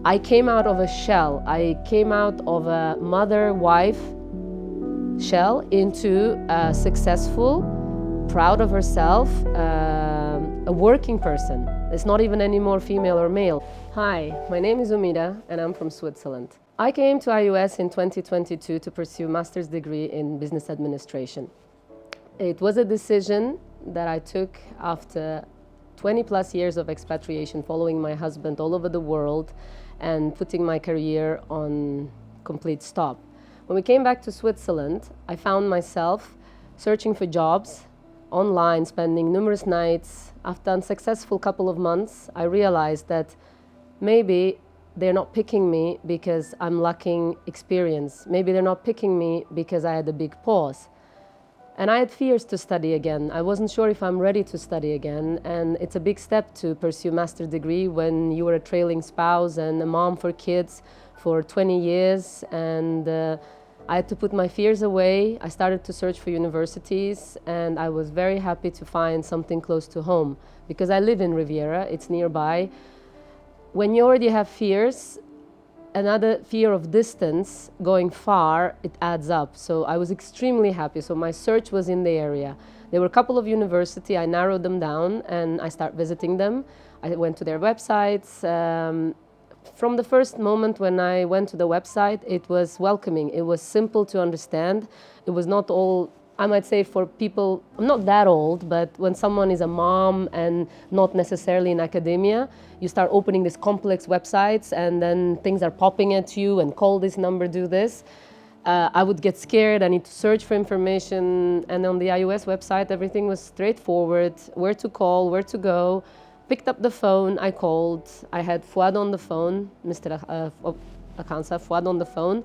I came out of a shell. I came out of a mother-wife shell into a successful, proud of herself, a working person. It's not even anymore female or male. Hi, my name is Umida and I'm from Switzerland. I came to AUS in 2022 to pursue a master's degree in business administration. It was a decision that I took after 20 plus years of expatriation, following my husband all over the world and putting my career on complete stop. When we came back to Switzerland, I found myself searching for jobs online, spending numerous nights. After an unsuccessful couple of months, I realized that maybe they're not picking me because I'm lacking experience. Maybe they're not picking me because I had a big pause. And I had fears to study again. I wasn't sure if I'm ready to study again. And it's a big step to pursue a master's degree when you were a trailing spouse and a mom for kids for 20 years. And I had to put my fears away. I started to search for universities, and I was very happy to find something close to home because I live in Riviera, it's nearby. When you already have fears, another fear of distance, going far, it adds up. So I was extremely happy. So my search was in the area. There were a couple of universities, I narrowed them down and I started visiting them. I went to their websites. From the first moment when I went to the website, it was welcoming. It was simple to understand. It was not all, I might say, for people, I'm not that old, but when someone is a mom and not necessarily in academia, you start opening these complex websites and then things are popping at you and call this number, do this. I would get scared, I need to search for information, and on the AUS website everything was straightforward, where to call, where to go. Picked up the phone, I called, I had Fouad on the phone, Mr. Akansa, Fouad on the phone,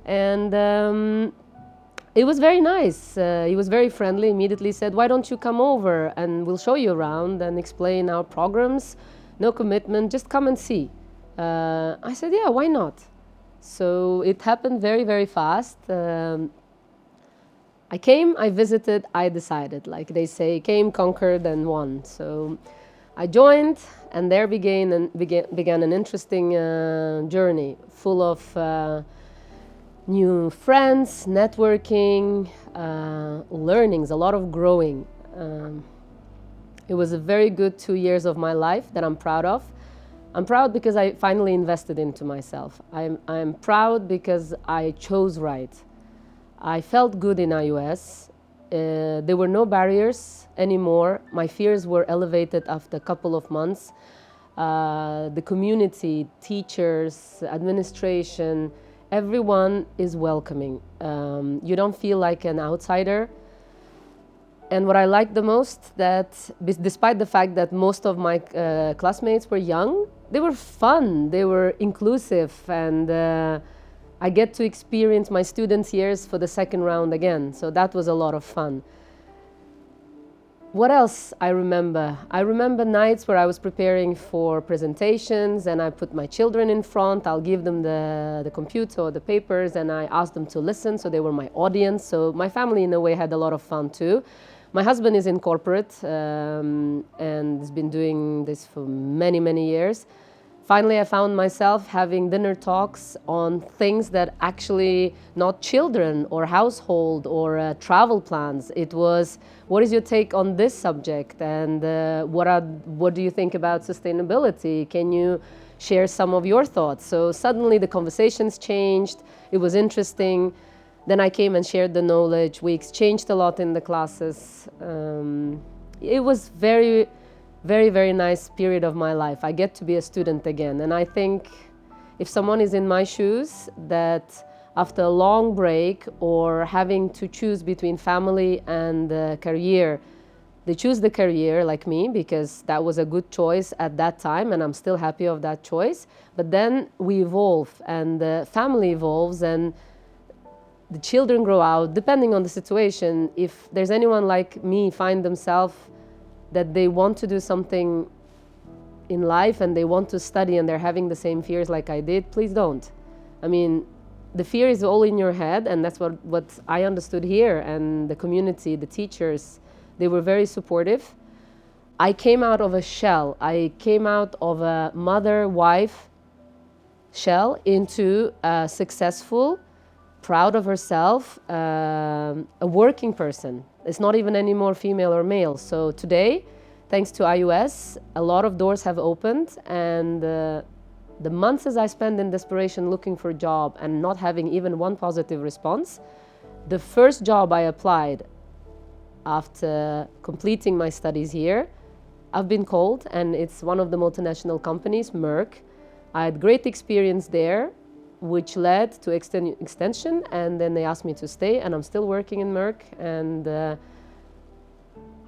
and it was very nice. He was very friendly, immediately said, why don't you come over and we'll show you around and explain our programs. No commitment, just come and see. I said, yeah, why not? So it happened very, very fast. I came, I visited, I decided. Like they say, came, conquered, and won. So I joined, and there began an interesting journey full of new friends, networking, learnings, a lot of growing. It was a very good 2 years of my life that I'm proud of. I'm proud because I finally invested into myself. I'm proud because I chose right. I felt good in AUS. There were no barriers anymore. My fears were elevated after a couple of months. The community, teachers, administration, everyone is welcoming. You don't feel like an outsider. And what I liked the most, that despite the fact that most of my classmates were young, they were fun, they were inclusive, and I get to experience my students' years for the second round again. So that was a lot of fun. What else I remember? I remember nights where I was preparing for presentations and I put my children in front. I'll give them the computer or the papers and I asked them to listen, so they were my audience. So my family in a way had a lot of fun too. My husband is in corporate and has been doing this for many, many years. Finally, I found myself having dinner talks on things that actually not children or household or travel plans. It was, what is your take on this subject? And what do you think about sustainability? Can you share some of your thoughts? So suddenly the conversations changed. It was interesting. Then I came and shared the knowledge. We exchanged a lot in the classes. It was very, very nice period of my life. I get to be a student again. And I think if someone is in my shoes, that after a long break or having to choose between family and career, they choose the career like me because that was a good choice at that time and I'm still happy of that choice. But then we evolve and the family evolves and the children grow out, depending on the situation. If there's anyone like me find themselves that they want to do something in life and they want to study and they're having the same fears like I did, please don't. I mean, the fear is all in your head, and that's what I understood here. And the community, the teachers, they were very supportive. I came out of a shell. I came out of a mother-wife Shell into a successful, proud of herself, a working person. It's not even anymore female or male. So today, thanks to AUS, a lot of doors have opened, and the months as I spent in desperation looking for a job and not having even one positive response, the first job I applied after completing my studies here, I've been called, and it's one of the multinational companies, Merck. I had great experience there, which led to extension, and then they asked me to stay, and I'm still working in Merck. And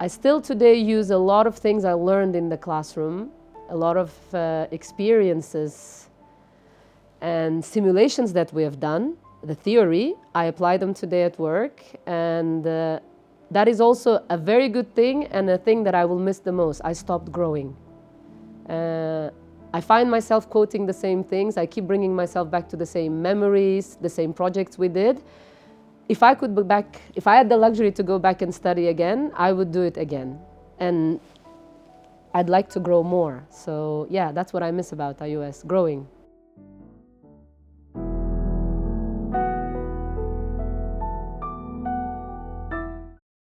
I still today use a lot of things I learned in the classroom, a lot of experiences and simulations that we have done, the theory, I apply them today at work, and that is also a very good thing and a thing that I will miss the most. I stopped growing. I find myself quoting the same things. I keep bringing myself back to the same memories, the same projects we did. If I could go back, if I had the luxury to go back and study again, I would do it again. And I'd like to grow more. So yeah, that's what I miss about AUS, growing.